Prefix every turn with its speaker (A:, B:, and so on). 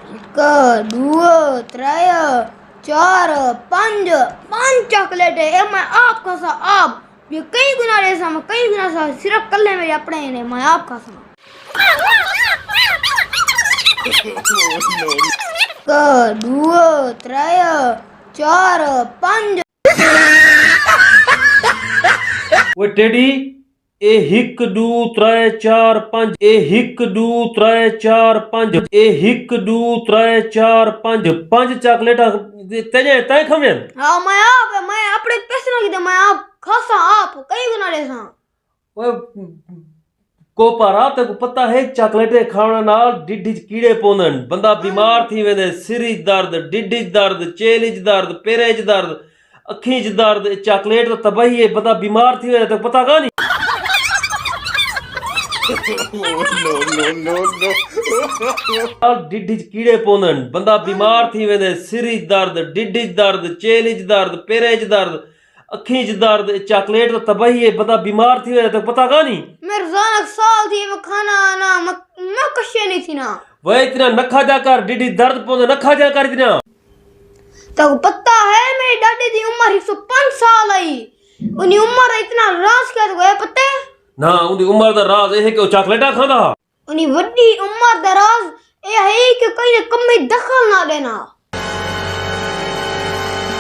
A: एक दो त्रै चार पांच पांच चॉकलेट है मैं आप खासा आप ये कई गुना ले सा मैं कई गुना सा सिर्फ कल्ले मेरे अपने ने मैं आप खासा एक दो त्रै चार पांच
B: वो टेडी ए हिक दू त्रै चार पांच ए हिक दू त्रै चार पांच ए हिक दू त्रै चार पांच पांच चॉकलेटा तेने तय खमे
A: हाँ मैं अपने पैसे ना की मैं आप खासा आप कई गुना ले सा
B: वो को पारा ते को पता है चॉकलेटे खाने नाल डिड्डी च कीड़े पोंदन बंदा बीमार थी वेंदे सिर दर्द डिड्डी दर्द चेली च दर्द पेरे च दर्द अखी च दर्द चॉकलेट तो तबाही है बंदा बीमार थी वेंदे ते पता का नहीं डिड्डी च कीड़े पोंदन बंदा बीमार थी वेंदे सिर दर्द डिड्डी दर्द चेली च दर्द पेरे च दर्द अखी च दर्द चॉकलेट तो तबाही है बंदा बीमार थी वेंदे ते पता का नहीं
A: मैं रोजाना साल थी मैं खाना ना मैं कशे नहीं थी ना
B: वह इतना नखा जा कर डिड्डी दर्द पोंदे नखा जा कर इतना
A: तो पता है मेरी दादी की उम्र 105 साल आई उन्हीं उम्र इतना राज क्या तो पता है
B: ना उनकी उम्र दा राज है कि चॉकलेटा खांदा
A: उन्हीं वड्डी उम्र दा राज ये है कि कहीं कम में दखल ना देना